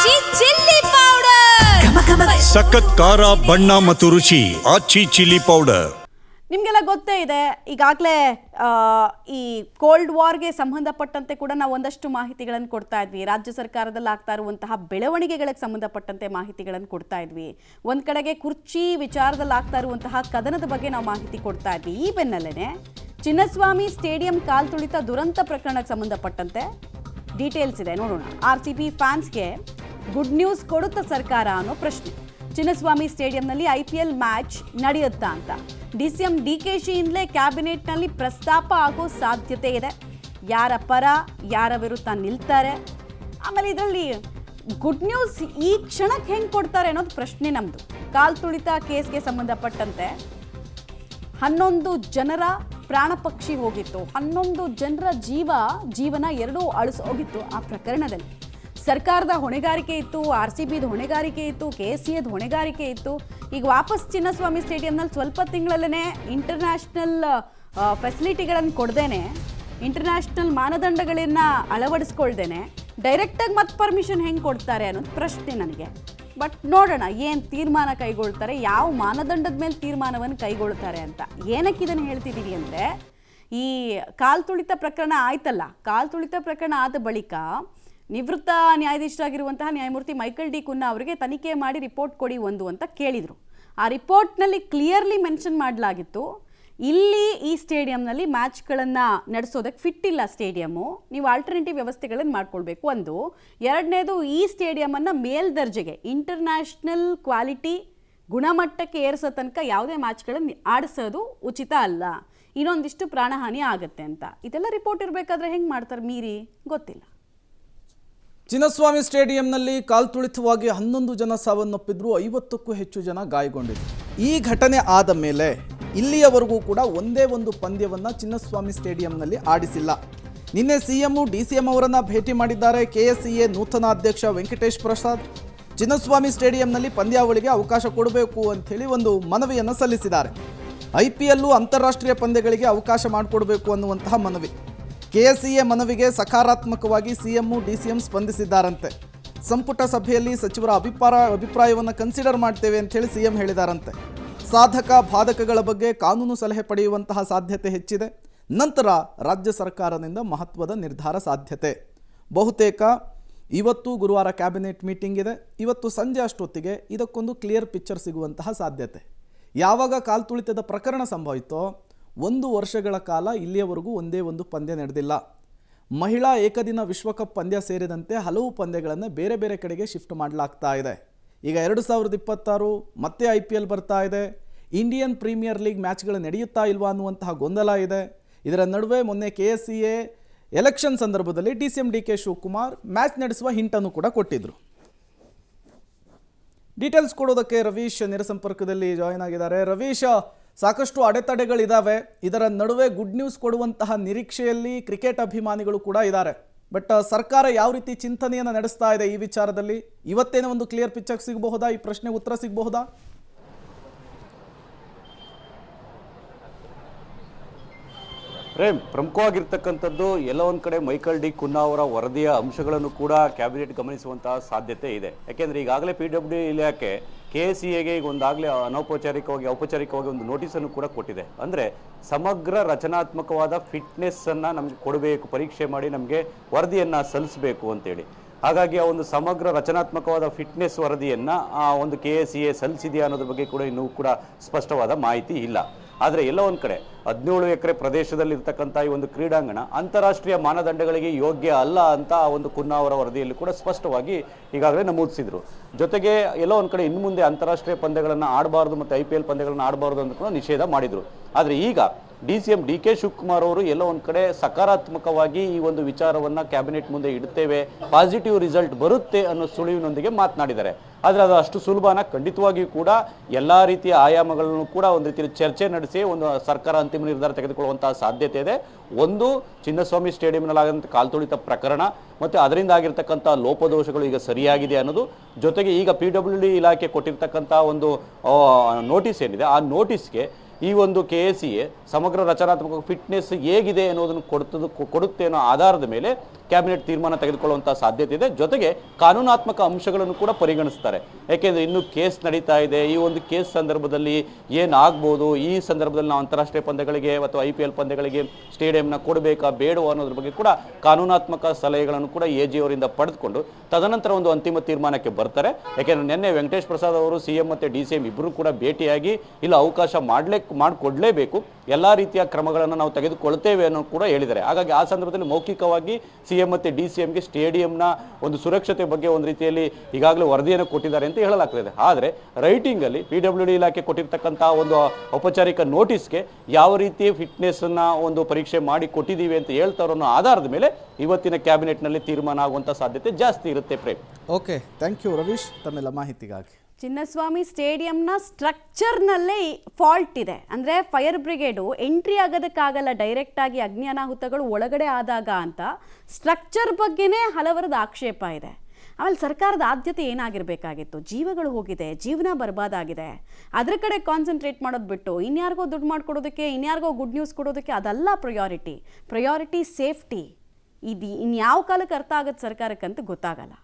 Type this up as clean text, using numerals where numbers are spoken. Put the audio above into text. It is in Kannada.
ಆಚಿ ಚಿಲ್ಲಿ ಪೌಡರ್ ಸಖತ್ ಖಾರ ಬಣ್ಣ ಮತ್ತು ರುಚಿ ಆಚಿ ಚಿಲ್ಲಿ ಪೌಡರ್. ನಿಮಗೆಲ್ಲ ಗೊತ್ತೇ ಇದೆ. ಈಗಾಗಲೇ ಈ ಕೋಲ್ಡ್ ವಾರ್ಗೆ ಸಂಬಂಧಪಟ್ಟಂತೆ ಕೂಡ ನಾವು ಒಂದಷ್ಟು ಮಾಹಿತಿಗಳನ್ನು ಕೊಡ್ತಾ ಇದ್ವಿ. ರಾಜ್ಯ ಸರ್ಕಾರದಲ್ಲಿ ಆಗ್ತಾ ಇರುವಂತಹ ಬೆಳವಣಿಗೆಗಳಿಗೆ ಸಂಬಂಧಪಟ್ಟಂತೆ ಮಾಹಿತಿಗಳನ್ನು ಕೊಡ್ತಾ ಇದ್ವಿ. ಒಂದು ಕಡೆಗೆ ಕುರ್ಚಿ ವಿಚಾರದಲ್ಲಿ ಆಗ್ತಾ ಇರುವಂತಹ ಕದನದ ಬಗ್ಗೆ ನಾವು ಮಾಹಿತಿ ಕೊಡ್ತಾ ಇದ್ವಿ. ಈ ಬೆನ್ನಲ್ಲೇ ಚಿನ್ನಸ್ವಾಮಿ ಸ್ಟೇಡಿಯಂ ಕಾಲ್ ತುಳಿತ ದುರಂತ ಪ್ರಕರಣಕ್ಕೆ ಸಂಬಂಧಪಟ್ಟಂತೆ ಡೀಟೇಲ್ಸ್ ಇದೆ, ನೋಡೋಣ. RCB ಫ್ಯಾನ್ಸ್ಗೆ ಗುಡ್ ನ್ಯೂಸ್ ಕೊಡುತ್ತಾ ಸರ್ಕಾರ ಅನ್ನೋ ಪ್ರಶ್ನೆ. ಚಿನ್ನಸ್ವಾಮಿ ಸ್ಟೇಡಿಯಂನಲ್ಲಿ IPL ಮ್ಯಾಚ್ ನಡೆಯುತ್ತಾ ಅಂತ DCM DKಶಿಯಿಂದಲೇ ಕ್ಯಾಬಿನೆಟ್ನಲ್ಲಿ ಪ್ರಸ್ತಾಪ ಆಗೋ ಸಾಧ್ಯತೆ ಇದೆ. ಯಾರ ಪರ ಯಾರ ವಿರುದ್ಧ ನಿಲ್ತಾರೆ, ಆಮೇಲೆ ಇದರಲ್ಲಿ ಗುಡ್ ನ್ಯೂಸ್ ಈ ಕ್ಷಣಕ್ಕೆ ಹೆಂಗೆ ಕೊಡ್ತಾರೆ ಅನ್ನೋದು ಪ್ರಶ್ನೆ ನಮ್ಮದು. ಕಾಲ್ ತುಳಿತ ಕೇಸ್ಗೆ ಸಂಬಂಧಪಟ್ಟಂತೆ 11 ಜನರ ಪ್ರಾಣ ಪಕ್ಷಿ ಹೋಗಿತ್ತು, 11 ಜನರ ಜೀವನ ಎರಡೂ ಅಳಿಸೋಗಿತ್ತು. ಆ ಪ್ರಕರಣದಲ್ಲಿ ಸರ್ಕಾರದ ಹೊಣೆಗಾರಿಕೆ ಇತ್ತು, RCBದ ಹೊಣೆಗಾರಿಕೆ ಇತ್ತು, KCAದ ಹೊಣೆಗಾರಿಕೆ ಇತ್ತು. ಈಗ ವಾಪಸ್ ಚಿನ್ನಸ್ವಾಮಿ ಸ್ಟೇಡಿಯಂನಲ್ಲಿ ಸ್ವಲ್ಪ ತಿಂಗಳಲ್ಲೇ ಇಂಟರ್ನ್ಯಾಷನಲ್ ಫೆಸಿಲಿಟಿಗಳನ್ನು ಕೊಡ್ದೇನೆ, ಇಂಟರ್ನ್ಯಾಷನಲ್ ಮಾನದಂಡಗಳನ್ನು ಅಳವಡಿಸ್ಕೊಳ್ದೇನೆ ಡೈರೆಕ್ಟಾಗಿ ಮತ್ತೆ ಪರ್ಮಿಷನ್ ಹೆಂಗೆ ಕೊಡ್ತಾರೆ ಅನ್ನೋದು ಪ್ರಶ್ನೆ ನನಗೆ. ಬಟ್ ನೋಡೋಣ ಏನು ತೀರ್ಮಾನ ಕೈಗೊಳ್ತಾರೆ, ಯಾವ ಮಾನದಂಡದ ಮೇಲೆ ತೀರ್ಮಾನವನ್ನು ಕೈಗೊಳ್ತಾರೆ ಅಂತ. ಏನಕ್ಕೆ ಇದನ್ನು ಹೇಳ್ತಿದ್ದೀವಿ ಅಂದರೆ, ಈ ಕಾಲ್ ತುಳಿತ ಪ್ರಕರಣ ಆಯ್ತಲ್ಲ, ಕಾಲ್ ತುಳಿತ ಪ್ರಕರಣ ಆದ ಬಳಿಕ ನಿವೃತ್ತ ನ್ಯಾಯಾಧೀಶರಾಗಿರುವಂತಹ ನ್ಯಾಯಮೂರ್ತಿ ಮೈಕಲ್ ಡಿ ಕುನ್ನಾ ಅವರಿಗೆ ತನಿಖೆ ಮಾಡಿ ರಿಪೋರ್ಟ್ ಕೊಡಿ ಅಂತ ಕೇಳಿದರು. ಆ ರಿಪೋರ್ಟ್ನಲ್ಲಿ ಕ್ಲಿಯರ್ಲಿ ಮೆನ್ಷನ್ ಮಾಡಲಾಗಿತ್ತು, ಇಲ್ಲಿ ಈ ಸ್ಟೇಡಿಯಂನಲ್ಲಿ ಮ್ಯಾಚ್ಗಳನ್ನು ನಡೆಸೋದಕ್ಕೆ ಫಿಟ್ ಇಲ್ಲ ಸ್ಟೇಡಿಯಮ್ಮು, ನೀವು ಆಲ್ಟರ್ನೇಟಿವ್ ವ್ಯವಸ್ಥೆಗಳನ್ನು ಮಾಡ್ಕೊಳ್ಬೇಕು. ಒಂದು. ಎರಡನೇದು, ಈ ಸ್ಟೇಡಿಯಮನ್ನು ಮೇಲ್ದರ್ಜೆಗೆ ಇಂಟರ್ನ್ಯಾಷನಲ್ ಕ್ವಾಲಿಟಿ ಗುಣಮಟ್ಟಕ್ಕೆ ಏರಿಸೋ ತನಕ ಯಾವುದೇ ಮ್ಯಾಚ್ಗಳನ್ನು ಆಡಿಸೋದು ಉಚಿತ ಅಲ್ಲ, ಇನ್ನೊಂದಿಷ್ಟು ಪ್ರಾಣಹಾನಿ ಆಗುತ್ತೆ ಅಂತ. ಇದೆಲ್ಲ ರಿಪೋರ್ಟ್ ಇರಬೇಕಾದ್ರೆ ಹೆಂಗೆ ಮಾಡ್ತಾರೆ ಮೀರಿ ಗೊತ್ತಿಲ್ಲ. ಚಿನ್ನಸ್ವಾಮಿ ಸ್ಟೇಡಿಯಂನಲ್ಲಿ ಕಾಲ್ತುಳಿತವಾಗಿ 11 ಜನ ಸಾವನ್ನಪ್ಪಿದ್ರು, 50ಕ್ಕೂ ಹೆಚ್ಚು ಜನ ಗಾಯಗೊಂಡಿದ್ರು. ಈ ಘಟನೆ ಆದ ಮೇಲೆ ಇಲ್ಲಿಯವರೆಗೂ ಕೂಡ ಒಂದೇ ಒಂದು ಪಂದ್ಯವನ್ನು ಚಿನ್ನಸ್ವಾಮಿ ಸ್ಟೇಡಿಯಂನಲ್ಲಿ ಆಡಿಸಿಲ್ಲ. ನಿನ್ನೆ CM DCM ಅವರನ್ನು ಭೇಟಿ ಮಾಡಿದ್ದಾರೆ. KSCA ನೂತನ ಅಧ್ಯಕ್ಷ ವೆಂಕಟೇಶ್ ಪ್ರಸಾದ್ ಚಿನ್ನಸ್ವಾಮಿ ಸ್ಟೇಡಿಯಂನಲ್ಲಿ ಪಂದ್ಯಾವಳಿಗೆ ಅವಕಾಶ ಕೊಡಬೇಕು ಅಂಥೇಳಿ ಒಂದು ಮನವಿಯನ್ನು ಸಲ್ಲಿಸಿದ್ದಾರೆ. IPL ಅಂತಾರಾಷ್ಟ್ರೀಯ ಪಂದ್ಯಗಳಿಗೆ ಅವಕಾಶ ಮಾಡಿಕೊಡಬೇಕು ಅನ್ನುವಂತಹ ಮನವಿ. KSCA ಮನವಿಗೆ ಸಕಾರಾತ್ಮಕವಾಗಿ CM DCM ಸ್ಪಂದಿಸಿದ್ದಾರಂತೆ. ಸಂಪುಟ ಸಭೆಯಲ್ಲಿ ಸಚಿವರ ಅಭಿಪ್ರಾಯವನ್ನು ಕನ್ಸಿಡರ್ ಮಾಡ್ತೇವೆ ಅಂಥೇಳಿ CM ಹೇಳಿದಾರಂತೆ. ಸಾಧಕ ಬಾಧಕಗಳ ಬಗ್ಗೆ ಕಾನೂನು ಸಲಹೆ ಪಡೆಯುವಂತಹ ಸಾಧ್ಯತೆ ಹೆಚ್ಚಿದೆ. ನಂತರ ರಾಜ್ಯ ಸರ್ಕಾರದಿಂದ ಮಹತ್ವದ ನಿರ್ಧಾರ ಸಾಧ್ಯತೆ. ಬಹುತೇಕ ಇವತ್ತು ಗುರುವಾರ ಕ್ಯಾಬಿನೆಟ್ ಮೀಟಿಂಗ್ ಇದೆ. ಇವತ್ತು ಸಂಜೆ ಅಷ್ಟೊತ್ತಿಗೆ ಇದಕ್ಕೊಂದು ಕ್ಲಿಯರ್ ಪಿಕ್ಚರ್ ಸಿಗುವಂತಹ ಸಾಧ್ಯತೆ. ಯಾವಾಗ ಕಾಲ್ತುಳಿತದ ಪ್ರಕರಣ ಸಂಭವಿತೋ 1 ವರ್ಷಗಳ ಕಾಲ ಇಲ್ಲಿಯವರೆಗೂ ಒಂದೇ ಒಂದು ಪಂದ್ಯ ನಡೆದಿಲ್ಲ. ಮಹಿಳಾ ಏಕದಿನ ವಿಶ್ವಕಪ್ ಪಂದ್ಯ ಸೇರಿದಂತೆ ಹಲವು ಪಂದ್ಯಗಳನ್ನು ಬೇರೆ ಬೇರೆ ಕಡೆಗೆ ಶಿಫ್ಟ್ ಮಾಡಲಾಗ್ತಾ ಇದೆ. ಈಗ 2026 ಮತ್ತೆ IPL ಬರ್ತಾ ಇದೆ. ಇಂಡಿಯನ್ ಪ್ರೀಮಿಯರ್ ಲೀಗ್ ಮ್ಯಾಚ್ಗಳು ನಡೆಯುತ್ತಾ ಇಲ್ವಾ ಅನ್ನುವಂತಹ ಗೊಂದಲ ಇದೆ. ಇದರ ನಡುವೆ ಮೊನ್ನೆ KSCA ಎಲೆಕ್ಷನ್ ಸಂದರ್ಭದಲ್ಲಿ DCM DK ಶಿವಕುಮಾರ್ ಮ್ಯಾಚ್ ನಡೆಸುವ ಹಿಂಟನ್ನು ಕೂಡ ಕೊಟ್ಟಿದ್ರು. ಡೀಟೇಲ್ಸ್ ಕೊಡೋದಕ್ಕೆ ರವೀಶ್ ನೇರ ಸಂಪರ್ಕದಲ್ಲಿ ಜಾಯಿನ್ ಆಗಿದ್ದಾರೆ. ರವೀಶ್, ಸಾಕಷ್ಟು ಅಡೆತಡೆಗಳಿದ್ದಾವೆ. ಇದರ ನಡುವೆ ಗುಡ್ ನ್ಯೂಸ್ ಕೊಡುವಂತಹ ನಿರೀಕ್ಷೆಯಲ್ಲಿ ಕ್ರಿಕೆಟ್ ಅಭಿಮಾನಿಗಳು ಕೂಡ ಇದ್ದಾರೆ. ಬಟ್ ಸರ್ಕಾರ ಯಾವ ರೀತಿ ಚಿಂತನೆಯನ್ನು ನಡೆಸ್ತಾ ಇದೆ ಈ ವಿಚಾರದಲ್ಲಿ? ಇವತ್ತೇನೋ ಒಂದು ಕ್ಲಿಯರ್ ಪಿಕ್ಚರ್ ಸಿಗಬಹುದಾ? ಈ ಪ್ರಶ್ನೆಗೆ ಉತ್ತರ ಸಿಗಬಹುದಾ? ಪ್ರೇಮ್, ಪ್ರಮುಖವಾಗಿರ್ತಕ್ಕಂಥದ್ದು ಎಲ್ಲ ಒಂದು ಕಡೆ ಮೈಕಲ್ ಡಿ ಕುನ್ನಾ ಅವರ ವರದಿಯ ಅಂಶಗಳನ್ನು ಕೂಡ ಕ್ಯಾಬಿನೆಟ್ ಗಮನಿಸುವಂತಹ ಸಾಧ್ಯತೆ ಇದೆ. ಯಾಕೆಂದರೆ ಈಗಾಗಲೇ PWD ಇಲಾಖೆ KSCAಗೆ ಈಗ ಒಂದಾಗಲೇ ಔಪಚಾರಿಕವಾಗಿ ಒಂದು ನೋಟಿಸನ್ನು ಕೂಡ ಕೊಟ್ಟಿದೆ. ಅಂದರೆ ಸಮಗ್ರ ರಚನಾತ್ಮಕವಾದ ಫಿಟ್ನೆಸ್ಸನ್ನು ನಮಗೆ ಕೊಡಬೇಕು, ಪರೀಕ್ಷೆ ಮಾಡಿ ನಮಗೆ ವರದಿಯನ್ನು ಸಲ್ಲಿಸಬೇಕು ಅಂತೇಳಿ. ಹಾಗಾಗಿ ಆ ಒಂದು ಸಮಗ್ರ ರಚನಾತ್ಮಕವಾದ ಫಿಟ್ನೆಸ್ ವರದಿಯನ್ನು ಒಂದು KSCA ಸಲ್ಲಿಸಿದೆಯಾ ಅನ್ನೋದ್ರ ಬಗ್ಗೆ ಕೂಡ ಇನ್ನೂ ಕೂಡ ಸ್ಪಷ್ಟವಾದ ಮಾಹಿತಿ ಇಲ್ಲ. ಆದರೆ ಎಲ್ಲ ಒಂದು ಕಡೆ 17 ಎಕರೆ ಪ್ರದೇಶದಲ್ಲಿರ್ತಕ್ಕಂಥ ಈ ಒಂದು ಕ್ರೀಡಾಂಗಣ ಅಂತಾರಾಷ್ಟ್ರೀಯ ಮಾನದಂಡಗಳಿಗೆ ಯೋಗ್ಯ ಅಲ್ಲ ಅಂತ ಆ ಒಂದು ಕುನ್ನಾ ಅವರ ವರದಿಯಲ್ಲಿ ಕೂಡ ಸ್ಪಷ್ಟವಾಗಿ ಈಗಾಗಲೇ ನಮೂದಿಸಿದ್ರು. ಜೊತೆಗೆ ಎಲ್ಲ ಒಂದು ಕಡೆ ಇನ್ನು ಮುಂದೆ ಅಂತಾರಾಷ್ಟ್ರೀಯ ಪಂದ್ಯಗಳನ್ನು ಆಡಬಾರ್ದು ಮತ್ತು IPL ಪಂದ್ಯಗಳನ್ನು ಆಡಬಾರ್ದು ಅಂತ ಕೂಡ ನಿಷೇಧ ಮಾಡಿದರು. ಆದರೆ ಈಗ DCM DK ಶಿವಕುಮಾರ್ ಅವರು ಎಲ್ಲ ಒಂದು ಕಡೆ ಸಕಾರಾತ್ಮಕವಾಗಿ ಈ ಒಂದು ವಿಚಾರವನ್ನು ಕ್ಯಾಬಿನೆಟ್ ಮುಂದೆ ಇಡುತ್ತೇವೆ, ಪಾಸಿಟಿವ್ ರಿಸಲ್ಟ್ ಬರುತ್ತೆ ಅನ್ನೋ ಸುಳಿವಿನೊಂದಿಗೆ ಮಾತನಾಡಿದ್ದಾರೆ. ಆದರೆ ಅದು ಅಷ್ಟು ಸುಲಭನ ಖಂಡಿತವಾಗಿಯೂ ಕೂಡ ಎಲ್ಲ ರೀತಿಯ ಆಯಾಮಗಳನ್ನು ಕೂಡ ಒಂದು ರೀತಿಯಲ್ಲಿ ಚರ್ಚೆ ನಡೆಸಿ ಒಂದು ಸರ್ಕಾರ ಅಂತಿಮ ನಿರ್ಧಾರ ತೆಗೆದುಕೊಳ್ಳುವಂತಹ ಸಾಧ್ಯತೆ ಇದೆ. ಒಂದು, ಚಿನ್ನಸ್ವಾಮಿ ಸ್ಟೇಡಿಯಂನಲ್ಲಾಗಂಥ ಕಾಲ್ತುಳಿತ ಪ್ರಕರಣ ಮತ್ತು ಅದರಿಂದ ಆಗಿರ್ತಕ್ಕಂಥ ಲೋಪದೋಷಗಳು ಈಗ ಸರಿಯಾಗಿದೆ ಅನ್ನೋದು, ಜೊತೆಗೆ ಈಗ PWD ಇಲಾಖೆ ಕೊಟ್ಟಿರ್ತಕ್ಕಂಥ ಒಂದು ನೋಟಿಸ್ ಏನಿದೆ ಆ ನೋಟಿಸ್ಗೆ ಈ ಒಂದು KSCA ಸಮಗ್ರ ರಚನಾತ್ಮಕ ಫಿಟ್ನೆಸ್ ಹೇಗಿದೆ ಅನ್ನೋದನ್ನು ಕೊಡುತ್ತೆ ಅನ್ನೋ ಆಧಾರದ ಮೇಲೆ ಕ್ಯಾಬಿನೆಟ್ ತೀರ್ಮಾನ ತೆಗೆದುಕೊಳ್ಳುವಂತಹ ಸಾಧ್ಯತೆ ಇದೆ. ಜೊತೆಗೆ ಕಾನೂನಾತ್ಮಕ ಅಂಶಗಳನ್ನು ಕೂಡ ಪರಿಗಣಿಸ್ತಾರೆ. ಯಾಕೆಂದ್ರೆ ಇನ್ನು ಕೇಸ್ ನಡೀತಾ ಇದೆ. ಈ ಒಂದು ಕೇಸ್ ಸಂದರ್ಭದಲ್ಲಿ ಏನಾಗ್ಬೋದು, ಈ ಸಂದರ್ಭದಲ್ಲಿ ನಾವು ಅಂತಾರಾಷ್ಟ್ರೀಯ ಪಂದ್ಯಗಳಿಗೆ ಅಥವಾ IPL ಪಂದ್ಯಗಳಿಗೆ ಸ್ಟೇಡಿಯಂನ ಕೊಡಬೇಕಾ ಬೇಡವೋ ಅನ್ನೋದ್ರ ಬಗ್ಗೆ ಕೂಡ ಕಾನೂನಾತ್ಮಕ ಸಲಹೆಗಳನ್ನು ಕೂಡ AG ಅವರಿಂದ ಪಡೆದುಕೊಂಡು ತದನಂತರ ಒಂದು ಅಂತಿಮ ತೀರ್ಮಾನಕ್ಕೆ ಬರ್ತಾರೆ. ಯಾಕೆಂದ್ರೆ ನಿನ್ನೆ ವೆಂಕಟೇಶ್ ಪ್ರಸಾದ್ ಅವರು CM ಮತ್ತು DCM ಇಬ್ಬರು ಕೂಡ ಭೇಟಿಯಾಗಿ ಇಲ್ಲ ಅವಕಾಶ ಮಾಡಿಕೊಡ್ಲೇಬೇಕು, ಎಲ್ಲಾ ರೀತಿಯ ಕ್ರಮಗಳನ್ನು ನಾವು ತೆಗೆದುಕೊಳ್ತೇವೆ ಅನ್ನೋ ಕೂಡ ಹೇಳಿದ್ದಾರೆ. ಹಾಗಾಗಿ ಆ ಸಂದರ್ಭದಲ್ಲಿ ಮೌಖಿಕವಾಗಿ CM ಮತ್ತು DCMಗೆ ಸ್ಟೇಡಿಯಂನ ಒಂದು ಸುರಕ್ಷತೆ ಬಗ್ಗೆ ಒಂದು ರೀತಿಯಲ್ಲಿ ಈಗಾಗಲೇ ವರದಿಯನ್ನು ಕೊಟ್ಟಿದ್ದಾರೆ ಅಂತ ಹೇಳಲಾಗ್ತದೆ. ಆದರೆ ರೈಟಿಂಗ್ ಅಲ್ಲಿ PWD ಇಲಾಖೆ ಕೊಟ್ಟಿರ್ತಕ್ಕಂತಹ ಒಂದು ಔಪಚಾರಿಕ ನೋಟಿಸ್ಗೆ ಯಾವ ರೀತಿ ಫಿಟ್ನೆಸ್ ಅನ್ನ ಒಂದು ಪರೀಕ್ಷೆ ಮಾಡಿ ಕೊಟ್ಟಿದ್ದೀವಿ ಅಂತ ಹೇಳ್ತಾರೋ ಅನ್ನೋ ಆಧಾರದ ಮೇಲೆ ಇವತ್ತಿನ ಕ್ಯಾಬಿನೆಟ್ನಲ್ಲಿ ತೀರ್ಮಾನ ಆಗುವಂತ ಸಾಧ್ಯತೆ ಜಾಸ್ತಿ ಇರುತ್ತೆ. Prem, okay, thank you Ravish ತಮ್ಮೆಲ್ಲ ಮಾಹಿತಿಗಾಗಿ. ಚಿನ್ನಸ್ವಾಮಿ ಸ್ಟೇಡಿಯಂನ ಸ್ಟ್ರಕ್ಚರ್ನಲ್ಲೇ ಫಾಲ್ಟ್ ಇದೆ. ಅಂದರೆ ಫೈರ್ ಬ್ರಿಗೇಡು ಎಂಟ್ರಿ ಆಗೋದಕ್ಕಾಗಲ್ಲ ಡೈರೆಕ್ಟಾಗಿ ಅಗ್ನಿ ಅನಾಹುತಗಳು ಒಳಗಡೆ ಆದಾಗ ಅಂತ ಸ್ಟ್ರಕ್ಚರ್ ಬಗ್ಗೆನೇ ಹಲವರದ ಆಕ್ಷೇಪ ಇದೆ. ಆಮೇಲೆ ಸರ್ಕಾರದ ಆದ್ಯತೆ ಏನಾಗಿರಬೇಕಾಗಿತ್ತು? ಜೀವಗಳು ಹೋಗಿದೆ, ಜೀವನ ಬರ್ಬಾದಾಗಿದೆ, ಅದ್ರ ಕಡೆ ಕಾನ್ಸಂಟ್ರೇಟ್ ಮಾಡೋದು ಬಿಟ್ಟು ಇನ್ಯಾರಿಗೋ ದುಡ್ಡು ಮಾಡಿಕೊಡೋದಕ್ಕೆ, ಇನ್ಯಾರಿಗೋ ಗುಡ್ ನ್ಯೂಸ್ ಕೊಡೋದಕ್ಕೆ ಅದಲ್ಲ ಪ್ರಯಾರಿಟಿ. ಸೇಫ್ಟಿ. ಇದು ಇನ್ಯಾವ ಕಾಲಕ್ಕೆ ಅರ್ಥ ಆಗುತ್ತೆ ಸರ್ಕಾರಕ್ಕಂತ ಗೊತ್ತಾಗಲ್ಲ.